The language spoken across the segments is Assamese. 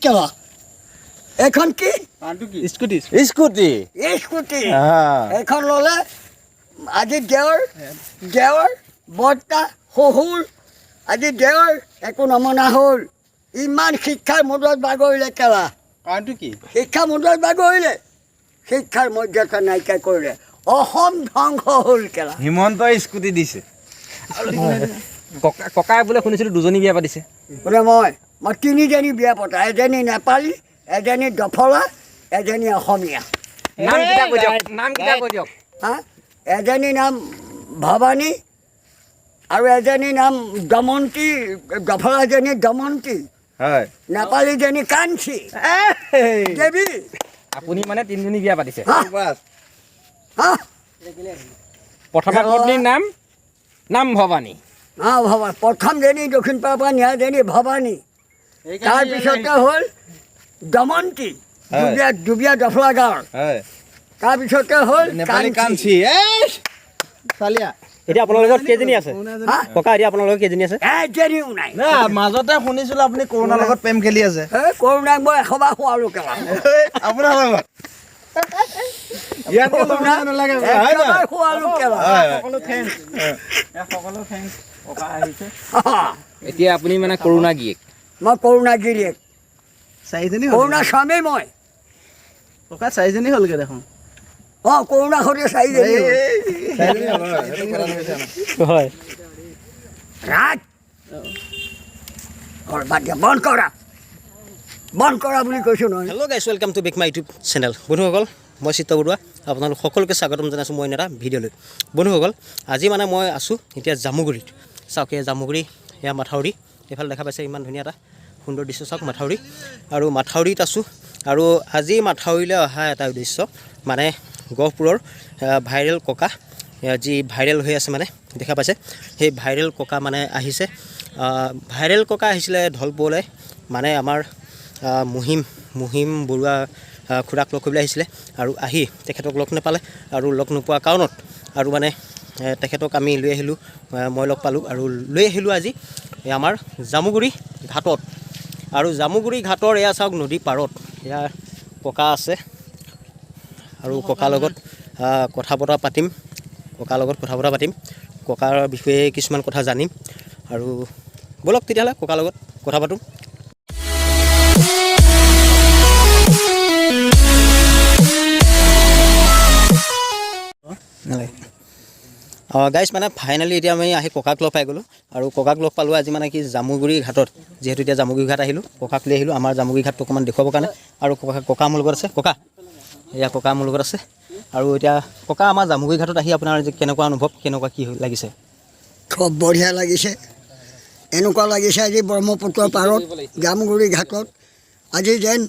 কেলা এখন কি স্কুটি স্কুটি স্কুটি এখন ল'লে আজি দেওৰ বৰ্তা শহুৰ আজি দেওৰ একো নমনা হ'ল ইমান শিক্ষাৰ মুদ্ৰাত বাগৰিলে কেলা কাৰণটো কি শিক্ষাৰ মুদ্ৰাত বাগৰিলে শিক্ষাৰ মৰ্যাদা নাইকিয়া কৰিলে অসম ধ্বংস হ'ল কেলা হিমন্ত স্কুটি দিছে ককাই বোলে শুনিছিলোঁ দুজনী বিয়া পাতিছে বোলে মই তিনিজনী বিয়া পতা এজনী নেপালী এজনী দফলা এজনী অসমীয়া নামকেইটা কৈ দিয়ক হা এজনী নাম ভৱানী আৰু এজনী নাম দমন্তী দফলাজনী দমন্তী হয় নেপালীজনী কাঞ্চী দেৱী আপুনি মানে তিনিজনী বিয়া পাতিছে হা প্ৰথমে পত্নীৰ নাম ভৱানী ভৱানী প্ৰথমজনী দক্ষিণ পাৰৰ পৰা নিয়াজনী ভৱানী তাৰপিছতে হ'ল দমন্তী দুবিয়া দফলা গাঁৱৰ তাৰপিছতে হ'ল কাঞ্চী এতিয়া আপোনালোকৰ কেইজনী আছে ককা এতিয়া আপোনালোকৰ কেইজনী আছে এজনীও নাই মাজতে শুনিছিলো আপুনি কৰোণাৰ লগত প্ৰেম খেলি আছে কৰোণাক মই 100 বাৰ খোৱালো কেলা আপোনাৰ লগত এতিয়া আপুনি মানে কৰোণা গিৰিয়েক মই কৰোণা গিৰিয়েক চাৰিজনী কৰোণা স্বামী মই ককা চাৰিজনী হ'লগে দেখোন কৰোণা সৈতে চাৰিজনী হয় ৰাত বন্ধ কৰা বুলি কৈছোঁ নহয় hello' guys welcome to back my YouTube channel বন্ধুসকল মই চিত্ৰ বৰুৱা আপোনালোক সকলোকে স্বাগতম জনাইছোঁ মই এটা ভিডিঅ'লৈ বন্ধুসকল আজি মানে মই আছোঁ এতিয়া জামুগুৰিত চাওক এই জামুগুৰি এয়া মাথাউৰি এইফালে দেখা পাইছে ইমান ধুনীয়া এটা সুন্দৰ দৃশ্য চাওক মাথাউৰি আৰু মাথাউৰিত আছোঁ আৰু আজি মাথাউৰিলৈ অহা এটা উদ্দেশ্য মানে গহপুৰৰ ভাইৰেল ককা যি ভাইৰেল হৈ আছে মানে দেখা পাইছে সেই ভাইৰেল ককা মানে আহিছে ভাইৰেল ককা আহিছিলে ঢলপুৰলৈ মানে আমাৰ মুহিম বৰুৱা খুৰাক লগ কৰিবলৈ আহিছিলে আৰু আহি তেখেতক লগ নাপালে আৰু লগ নোপোৱা কাৰণত আৰু মানে তেখেতক আমি লৈ আহিলোঁ মই লগ পালোঁ আৰু লৈ আহিলোঁ আজি আমাৰ জামুগুৰি ঘাটত আৰু জামুগুৰি ঘাটৰ এয়া চাওক নদী পাৰত এয়া ককা আছে আৰু ককাৰ লগত কথা বতৰা পাতিম ককাৰ বিষয়ে কিছুমান কথা জানিম আৰু বলক তেতিয়াহ'লে ককাৰ লগত কথা পাতোঁ গাইছ মানে ফাইনেলি এতিয়া আমি আহি ককাক লগ পাই গ'লোঁ আৰু ককাক লগ পালোঁ আজি মানে কি জামুগুৰি ঘাটত যিহেতু এতিয়া জামুগুৰি ঘাট আহিলোঁ ককাক লৈ আহিলোঁ আমাৰ জামুগুৰি ঘাটটো অকণমান দেখুৱাবৰ কাৰণে আৰু ককা মোৰ লগত আছে এয়া ককা মোৰ লগত আছে আৰু এতিয়া ককা আমাৰ জামুগুৰি ঘাটত আহি আপোনাৰ কেনেকুৱা অনুভৱ কেনেকুৱা কি লাগিছে খুব বঢ়িয়া লাগিছে এনেকুৱা লাগিছে আজি ব্ৰহ্মপুত্ৰৰ পাৰত জামুগুৰি ঘাটত আজি যেন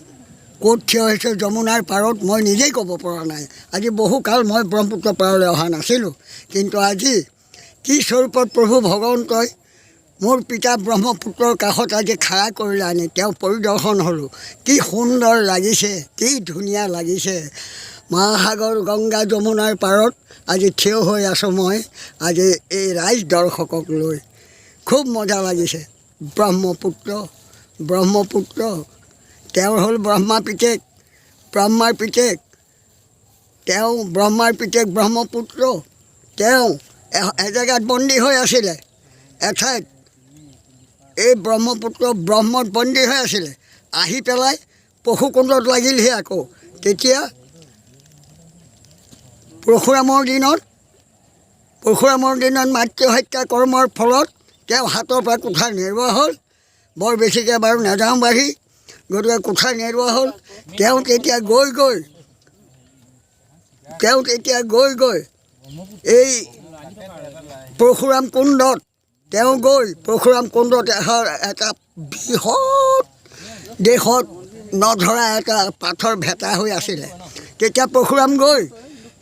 ক'ত থিয় হৈছে যমুনাৰ পাৰত মই নিজেই ক'ব পৰা নাই আজি বহুকাল মই ব্ৰহ্মপুত্ৰ পাৰলৈ অহা নাছিলোঁ কিন্তু আজি কি স্বৰূপত প্ৰভু ভগৱন্তই মোৰ পিতা ব্ৰহ্মপুত্ৰৰ কাষত আজি খাৰা কৰিলে আনি তেওঁ পৰিদৰ্শন হ'লোঁ কি সুন্দৰ লাগিছে কি ধুনীয়া লাগিছে মহাসাগৰ গংগা যমুনাৰ পাৰত আজি থিয় হৈ আছোঁ মই আজি এই ৰাইজ দৰ্শকক লৈ খুব মজা লাগিছে ব্ৰহ্মপুত্ৰ তেওঁৰ হ'ল ব্ৰহ্মাৰ পিতেক তেওঁ ব্ৰহ্মাৰ পিতেক ব্ৰহ্মপুত্ৰ তেওঁ এজেগাত বন্দী হৈ আছিলে এঠাইত এই ব্ৰহ্মত বন্দী হৈ আছিলে আহি পেলাই পশুকুণ্ডত লাগিলহি আকৌ তেতিয়া পৰশুৰামৰ দিনত মাতৃ হত্যা কৰ্মৰ ফলত তেওঁ হাতৰ পৰা কুঠাৰ নেৰোৱা হ'ল বৰ বেছিকৈ বাৰু নাযাওঁ বাঢ়ি গতিকে কুঠাৰ নেৰোৱা হ'ল তেওঁ তেতিয়া গৈ এই পৰশুৰাম কুণ্ডত এটা বৃহৎ দেশত নধৰা এটা পাথৰ ভেটা হৈ আছিলে তেতিয়া পৰশুৰাম গৈ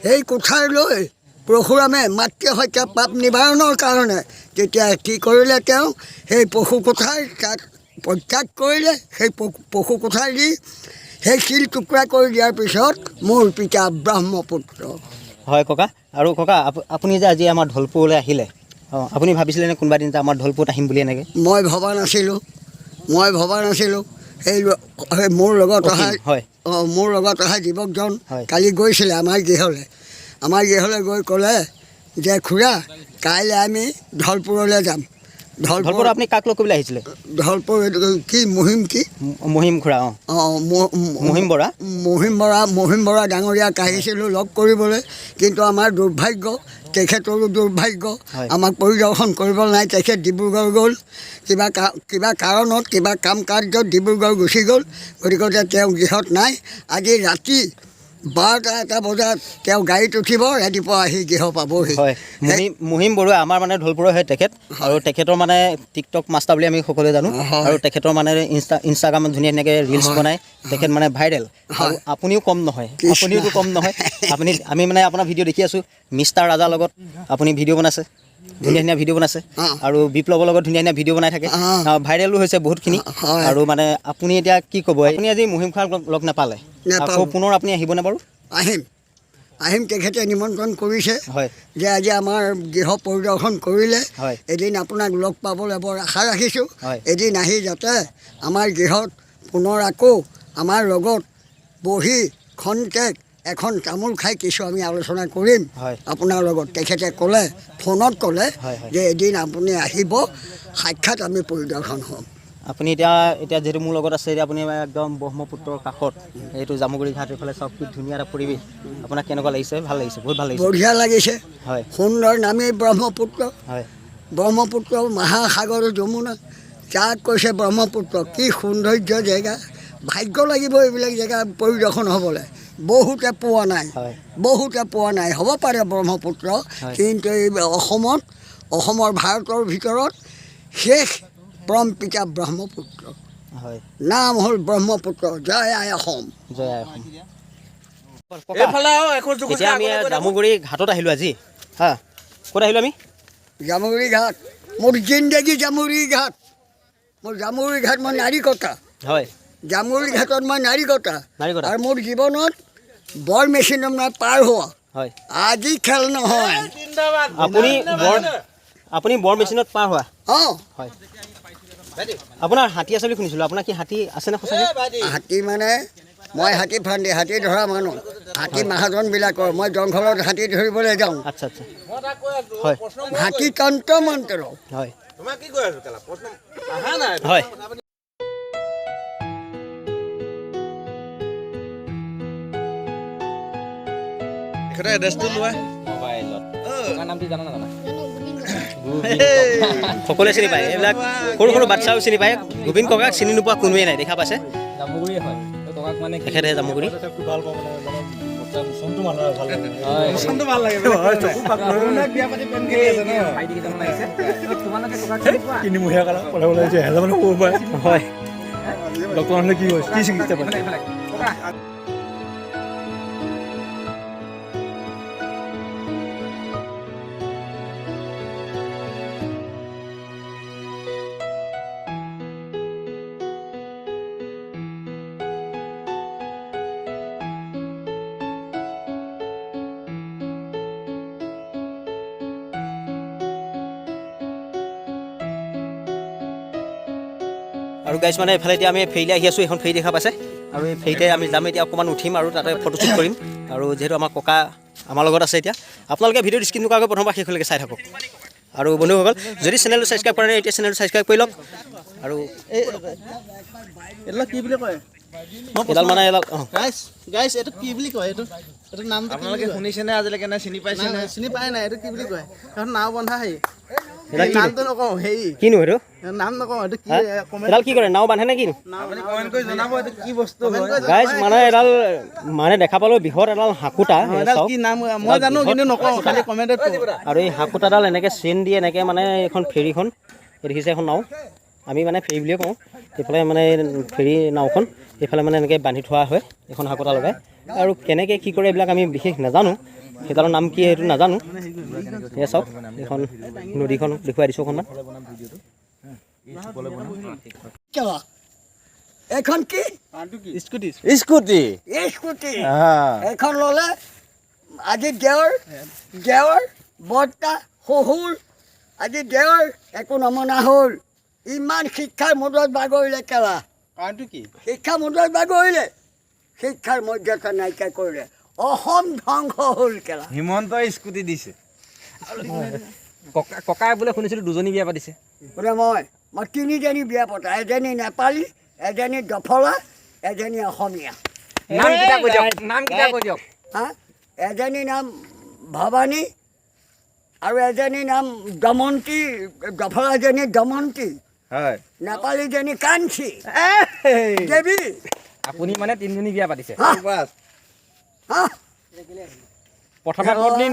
সেই কুঠাৰ লৈ পৰশুৰামে মাতৃ হত্যা পাপ নিবাৰণৰ কাৰণে তেতিয়া কি কৰিলে তেওঁ সেই পশু কুঠাৰ তাত প্ৰত্যাগ কৰিলে সেই পশু কুঠাৰ দি সেই শিল টুকুৰা কৰি দিয়াৰ পিছত মোৰ পিতা ব্ৰহ্মপুত্ৰ হয় ককা আৰু ককা আপুনি যে আজি আমাৰ ঢলপুৰলৈ আহিলে আপুনি ভাবিছিলে নে কোনোবা দিন যে আমাৰ ঢলপুৰত আহিম বুলি এনেকৈ মই ভবা নাছিলোঁ সেই মোৰ লগত অহা হয় মোৰ লগত অহা যুৱকজন হয়। কালি গৈছিলে আমাৰ গৃহলৈ গৈ ক'লে যে খুৰা কাইলৈ আমি ঢলপুৰলৈ যাম। ঢলপুৰ আপুনি কাক লগ কৰিবলৈ আহিছিলে ঢলপুৰ কি মহিম কি মহিম খুৰা অঁ মহিম বৰা মহিম বৰা ডাঙৰীয়াক আহিছিলোঁ লগ কৰিবলৈ, কিন্তু আমাৰ দুৰ্ভাগ্য, তেখেতৰো দুৰ্ভাগ্য, হয়। আমাক পৰিদৰ্শন কৰিব নাই। তেখেত ডিব্ৰুগড় গ'ল, কিবা কাৰণত কিবা কাম কাৰ্যত ডিব্ৰুগড় গুচি গ'ল। গতিকে তেওঁ গৃহত নাই। আজি ৰাতি 12টা বজাত তেওঁ গাড়ীত উঠিব, ৰাতিপুৱা আহি গৃহ পাবহি। হয় মহিম বৰুৱা আমাৰ মানে ঢলপুৰৰ হয় তেখেত, আৰু তেখেতৰ মানে টিকটক মাষ্টাৰ বুলি আমি সকলোৱে জানো, হয়। আৰু তেখেতৰ মানে ইনষ্টাগ্ৰামত ধুনীয়া ধুনীয়াকৈ ৰিলচ বনায়, তেখেত মানে ভাইৰেল। আৰু আপুনিও কম নহয়, আপুনিওতো কম নহয়। আমি মানে আপোনাৰ ভিডিঅ' দেখি আছোঁ, মিষ্টাৰ ৰাজাৰ লগত আপুনি ভিডিঅ' বনাইছে, ধুনীয়া ধুনীয়া ভিডিঅ' বনাইছে, আৰু বিপ্লৱৰ লগত ধুনীয়া ধুনীয়া ভিডিঅ' বনাই থাকে, ভাইৰেলো হৈছে বহুতখিনি। আৰু মানে আপুনি এতিয়া কি ক'ব, আপুনি আজি মহিম খুৰাক লগ নাপালে, আকৌ পুনৰ আপুনি আহিবনে বাৰু? আহিম। তেখেতে নিমন্ত্ৰণ কৰিছে হয় যে আজি আমাৰ গৃহ পৰিদৰ্শন কৰিলে হয় এদিন আপোনাক লগ পাবলৈ বৰ আশা ৰাখিছোঁ। হয়। এদিন আহি যাতে আমাৰ গৃহত পুনৰ আকৌ আমাৰ লগত বহি খন্তেক এখন তামোল খাই কিছু আমি আলোচনা কৰিম হয়। আপোনাৰ লগত। তেখেতে ক'লে, ফোনত ক'লে হয়, হয়। যে এদিন আপুনি আহিব, সাক্ষাৎ আমি পৰিদৰ্শন হ'ম। আপুনি এতিয়া যিহেতু মোৰ লগত আছে, এতিয়া আপুনি একদম ব্ৰহ্মপুত্ৰৰ কাষত, এইটো জামুগুৰি ঘাট, এইফালে চাওক কি ধুনীয়া এটা পৰিৱেশ। আপোনাক কেনেকুৱা লাগিছে? ভাল লাগিছে, বহুত ভাল লাগিছে। বঢ়িয়া লাগিছে। হয় সুন্দৰ নামেই ব্ৰহ্মপুত্ৰ। হয় ব্ৰহ্মপুত্ৰ মহাসাগৰ যমুনা, যাক কৈছে ব্ৰহ্মপুত্ৰ। কি সৌন্দৰ্য জেগা, ভাগ্য লাগিব এইবিলাক জেগা পৰিদৰ্শন হ'বলৈ। বহুতে পোৱা নাই। হ'ব পাৰে ব্ৰহ্মপুত্ৰ, হয়। কিন্তু এই অসমৰ ভাৰতৰ ভিতৰত শেষ পৰমপিতা ব্ৰহ্মপুত্ৰ, হয় নাম হ'ল ব্ৰহ্মপুত্ৰ। জয় আই অসম। জয় আই অসম। এতিয়া আমি জামুগুৰি ঘাটত আহিলোঁ আজি। হা, ক'ত আহিলোঁ আমি? জামুগুৰি ঘাট, মোৰ জিন্দগী জামুগুৰি ঘাট। মোৰ জামুগুৰি ঘাট, মই নাৰীকতা। হয় জামুগুৰি ঘাটত মই নাৰীকতা। নাৰীকতা। আৰু মোৰ জীৱনত বৰ মেচিনত মই পাৰ হোৱা। হয় আজি খেল নহয়। আপুনি বৰ মেচিনত পাৰ হোৱা। অঁ, হয়, আপোনাৰ হাতী আছে বুলি শুনিছিলোঁ, আপোনাৰ কি হাতী আছেনে সঁচাকৈ? হাতী মানে মই হাতী ফান্দি, হাতী ধৰা মানুহ, হাতী মাহাজনবিলাকৰ। মই জংঘলত হাতী ধৰিবলৈ যাওঁ। আচ্ছা আচ্ছা, হয় হাতী তন্ত্ৰ মন্ত্ৰ। হয় হয়। এড্ৰেছটো লোৱা। মোবাইলত তোমাৰ নামটো জানা নাজানা? সকলোৱে চিনি পায়, এইবিলাক সৰু সৰু বাচ্চাও চিনি পায়। গোবিন্দ ককাক চিনি নোপোৱা কোনোৱেই নাই, দেখা পাইছে? জামুগুৰিয়ে হয় ককাক মানে তেখেতে জামুগুৰি। তিনিমহীয়া কালত পঢ়াবলৈ আহিছে, এহেজাৰ মানুহ ক'ব পাৰে। হয় ডক্টৰ হ'লে কি হয়, কি চিকিৎসা পায়? আৰু গাইছ মানে এইফালে এতিয়া আমি ফেৰীলৈ আহি আছোঁ, এখন ফেৰী দেখা পাইছে। আৰু এই ফেৰীতে আমি যাম এতিয়া, অকণমান উঠিম আৰু তাতে ফটোশ্বুট কৰিম। আৰু যিহেতু আমাৰ ককা আমাৰ লগত আছে এতিয়া, আপোনালোকে ভিডিঅ'টো স্ক্ৰীন নকৰাকৈ প্ৰথমবাৰ শেষলৈকে চাই থাকক। আৰু বন্ধুসকল, যদি চেনেলটো ছাবস্ক্ৰাইব কৰা নাই, এতিয়া চেনেলটো ছাবস্ক্ৰাইব কৰি লওক। আৰু এইটো কি বুলি কয়? এডাল মানে এডাল গাইছ এইটো কি বুলি কয়? এইটো নামটো আপোনালোকে শুনিছেনে আজিলৈকে? নে চিনি পাইছে? চিনি পাই নাই? এইটো কি বুলি কয়? এখন নাও বন্ধা হেৰি। নামটো নকওঁ, হেৰি কিনো এইটো? নাম নকওঁ। এইটো কি? এডাল কি কৰে, নাও বান্ধে নে কিনো? আপুনি কমেণ্ট কৰি জনাব এইটো কি বস্তু। গাইছ মানে এডাল মানে দেখা পালোঁ বৃহৎ এডাল হাঁকুটা। চাওক, কি নাম মই জানো, কিন্তু নকওঁ, খালি কমেণ্টত ক'ব। আৰু এই হাঁকুটাডাল এনেকৈ চেইন দিয়ে, এনেকৈ মানে এখন ফেৰীখন দেখিছে, এখন নাও, আমি মানে ফেৰী বুলিয়ে কওঁ। এইফালে মানে ফেৰী নাওখন এইফালে মানে এনেকৈ বান্ধি থোৱা হয়, এখন হাঁকুটা লগাই। আৰু কেনেকৈ কি কৰে এইবিলাক আমি বিশেষ নাজানো, সেইডালৰ নাম কি সেইটো নাজানো। এয়া চাওক, এইখন নদীখন দেখুৱাই দিছোঁ অকণমান। এইখন কি? স্কুটি। স্কুটি। এইখন ল'লে আজি দেওৰ বৰ্তা শহুৰ, আজি দেওৰ একো নমনা হ'ল। ইমান শিক্ষাৰ মূৰত বাগৰিলে কেলা। কাৰণটো কি শিক্ষা মন্ত্ৰালয় কৰিলে শিক্ষাৰ মৰ্যাদা নাইকিয়া কৰিলে অসম ধ্বংস হ'ল কেলা হিমন্তই স্কুটি দিছে ককাই বোলে শুনিছিলোঁ দুজনী বিয়া পাতিছে বোলে মই তিনিজনী বিয়া পতা এজনী নেপালী এজনী দফলা এজনী অসমীয়া নামকেইটা কৈ দিয়ক নামকেইটা কৈ দিয়ক হা এজনী নাম ভৱানী আৰু এজনী নাম দমন্তী দফলাজনী দমন্তী হয় নেপালীজনী কাঞ্চী দেৱী আপুনি মানে তিনিজনী বিয়া পাতিছে হা বাছ হা প্ৰথমে পত্নীৰ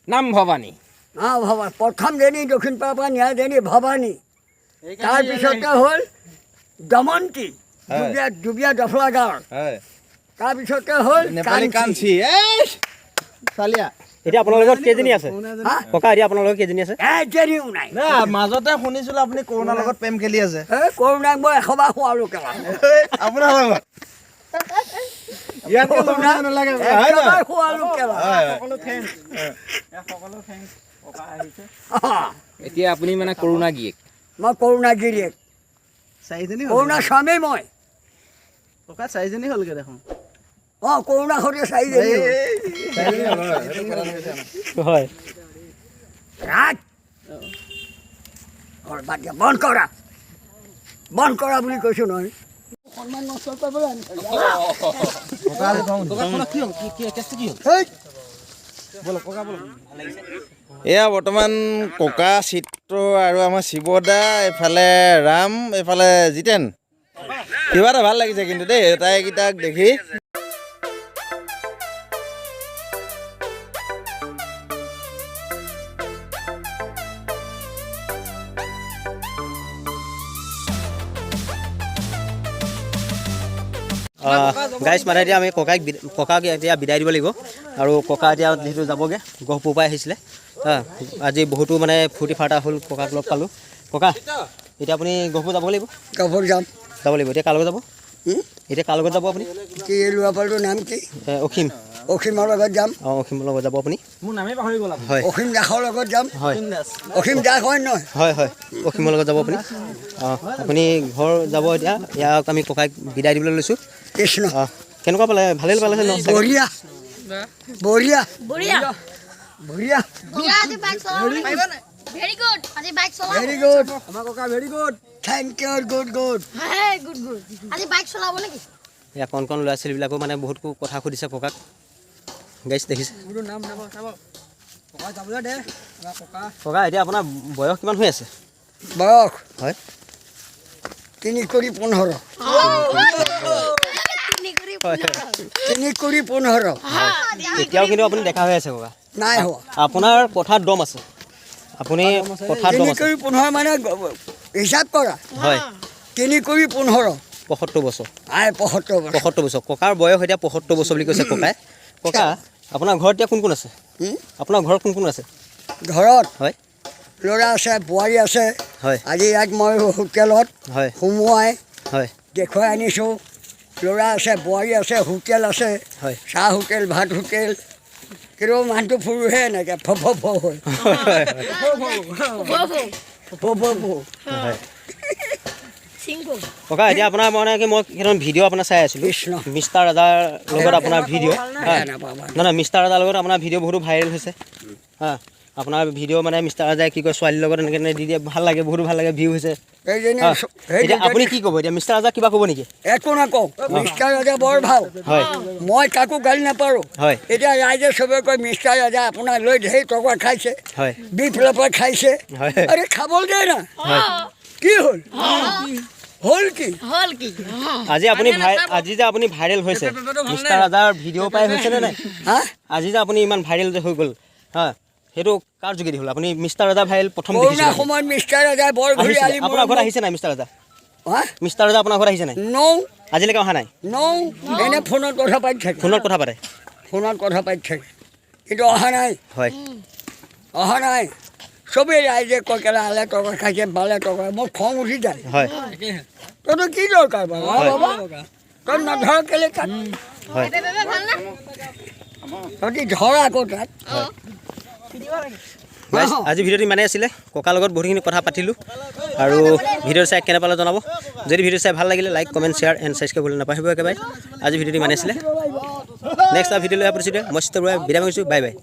নাম ভৱানী হা ভৱা প্ৰথমজনী দক্ষিণ পাৰৰ পৰা নিয়াজনী ভৱানী তাৰপিছতে হ'ল দমন্তী দুবিয়া দফলা গাঁৱৰ হয় তাৰপিছতে হ'ল নেপালী কাঞ্চী চালিয়া এতিয়া আপোনাৰ লগত কেইজনী আছে হা ককা এতিয়া আপোনাৰ লগত কেইজনী আছে এজনীও নাই না মাজতে শুনিছিলোঁ আপুনি কৰোণাৰ লগত প্ৰেম খেলি আছে এই কৰোণাক মই 100 বাৰ খোৱালোঁ কেলা আপোনাৰ লগত ইয়াত নালাগে 100 বাৰ খোৱালোঁ কেলা এতিয়া আপুনি মানে কৰোণা গিয়েক মই কৰোণা গিৰিয়েক চাৰিজনী কৰোণা স্বামী মই ককা চাৰিজনী হ'লগৈ দেখোন অঁ কৰোণা সৈতে চাৰিজনী হয় ৰাত বাদ দিয়া বন্ধ কৰা বুলি কৈছোঁ নহয় সন্মান নষ্ট কৰিবলৈ এয়া বৰ্তমান ককা চিত্ৰ আৰু আমাৰ শিৱদা এইফালে ৰাম এইফালে জিতেন কিবা এটা ভাল লাগিছে কিন্তু দেই এটাইকেইটাক দেখি গাইজ মানে এতিয়া আমি ককাক এতিয়া বিদায় দিব লাগিব আৰু ককা এতিয়া যিহেতু যাবগৈ গহপুৰ পৰা আহিছিলে আজি বহুতো মানে ফূৰ্তি ফাৰ্তা হ'ল ককাক লগ পালোঁ ককা এতিয়া আপুনি গহপুৰ যাব লাগিব কাপোৰ যাম এতিয়া কাৰ লগত যাব এতিয়া কাৰ লগত যাব আপুনি কি ল'ৰা পোৱালিটোৰ নাম কি অসীম অসীমৰ লগত যাম অঁ অসীমৰ লগত যাব আপুনি মোৰ নামেই পাহৰি গ'ল হয় অসীম দাসৰ লগত যাম হয় অসীম দাস হয় নহয় হয় অসীমৰ লগত যাব আপুনি অঁ আপুনি ঘৰ যাব এতিয়া ইয়াক আমি ককাক বিদায় দিবলৈ লৈছোঁ কৃষ্ণ অঁ কেনেকুৱা পালে ভালেই পালে ন বঢ়িয়া বঢ়িয়া বঢ়িয়া বঢ়িয়া বঢ়িয়া আজি বাইক চলাবলৈ ভেৰি গুড আজি বাইক চলাব ভেৰি গুড আমাৰ ককা very good thank you good হে গুড আজি বাইক চলাব নেকি এয়া কণ ল'ৰা ছোৱালীবিলাকো মানে বহুত কথা সুধিছে ককাক গাইছ দেখিছে ককা এতিয়া আপোনাৰ বয়স কিমান হৈ আছে বয়স হয় 3 কোটি 15 হয় 3 কোটি 15 এতিয়াও কিন্তু আপুনি দেখা হৈ আছে ককা নাই হোৱা আপোনাৰ কথাত দম আছে আপুনি কথাত দম 3 আছে কোটি 15 মানে হিচাপ কৰা হয় 3 কোটি 15 75 বছৰ আই 75 বছৰ 75 বছৰ ককাৰ বয়স এতিয়া 75 বছৰ বুলি কৈছে ককাই ককা আপোনাৰ ঘৰত এতিয়া কোন কোন আছে আপোনাৰ ঘৰত কোন কোন আছে ঘৰত হয় ল'ৰা আছে বোৱাৰী আছে হয় আজি ইয়াত মই হোটেলত হয় সোমোৱাই হয় দেখুৱাই আনিছোঁ ল'ৰা আছে বোৱাৰী আছে হোটেল আছে হয় চাহ হোটেল ভাত হোটেল কিন্তু মানুহটো ফুৰোহে এনেকৈ হৈ হয় চিংকু ককা এতিয়া আপোনাৰ মানে কি মই কেইটামান ভিডিঅ' আপোনাৰ চাই আছিলোঁ কৃষ্ণ মিষ্টাৰ ৰাজাৰ লগত আপোনাৰ ভিডিঅ' বেয়া নাপাবা নহয় মিষ্টাৰ ৰাজাৰ লগত আপোনাৰ ভিডিঅ' বহুতো ভাইৰেল হৈছে আপোনাৰ ভিডিঅ' মানে মিষ্টাৰ ৰাজাই কি কয় ছোৱালীৰ লগত এনেকৈ দি দিয়ে ভাল লাগে বহুতো ভাল লাগে ভিউ হৈছে এইজনী এতিয়া আপুনি কি ক'ব এতিয়া মিষ্টাৰ ৰাজা কিবা ক'ব নেকি একো নকওঁ মিষ্টাৰ ৰাজা বৰ ভাল হয় মই কাকো গালি নাপাৰোঁ হয় এতিয়া ৰাইজে চবে কয় মিষ্টাৰ ৰাজা আপোনাৰ লৈ ঢেৰ টকা খাইছে হয় বিফ লেপাৰ খাইছে হয় আৰে খাবলৈ দে না কি হ'ল কি হ'ল কি আজি যে আপুনি ভাইৰেল হৈছে মিষ্টাৰ ৰাজাৰ ভিডিঅ' পাই হৈছেনে নাই হা আজি যে আপুনি ইমান ভাইৰেল যে হৈ গ'ল সেইটো কাৰ যোগেদি হ'ল আপুনি মিষ্টাৰ ৰাজা ভাইৰেল প্ৰথম কৰোণা দেখিছিলে সময়ত মিষ্টাৰ ৰাজা বৰ ঘূৰি আলি আপোনাৰ ঘৰত আহিছে নাই মিষ্টাৰ ৰাজা হা মিষ্টাৰ ৰাজা আপোনাৰ ঘৰত আহিছে নাই নৌ আজিলৈকে অহা নাই এনে ফোনত কথা পাতি থাকে ফোনত কথা পাতে ফোনত কথা পাতি থাকে কিন্তু অহা নাই চবেই ৰাইজে কয় কেলা আলে টকা খাইছে বালে টকা মোৰ খং উঠি যায় হয় তইতো কি দৰকাৰ বাৰু বাবা তই নধৰ কেলে তাত হয় তহঁতি ধৰ আকৌ তাত Guys, আজি ভিডিঅ'টো ইমানেই আছিলে ককাৰ লগত বহুতখিনি কথা পাতিলোঁ আৰু ভিডিঅ' চাই কেনে পালে জনাব যদি ভিডিঅ' চাই ভাল লাগিলে like comment share and subscribe কৰিবলৈ নাপাহৰিব একেবাৰে আজি ভিডিঅ'টো ইমানেই আছিলে নেক্সট ভিডিঅ' লৈ আহিছোঁ মই চিত্ত বৰুৱাই বিদায় মাগিছোঁ বাই বাই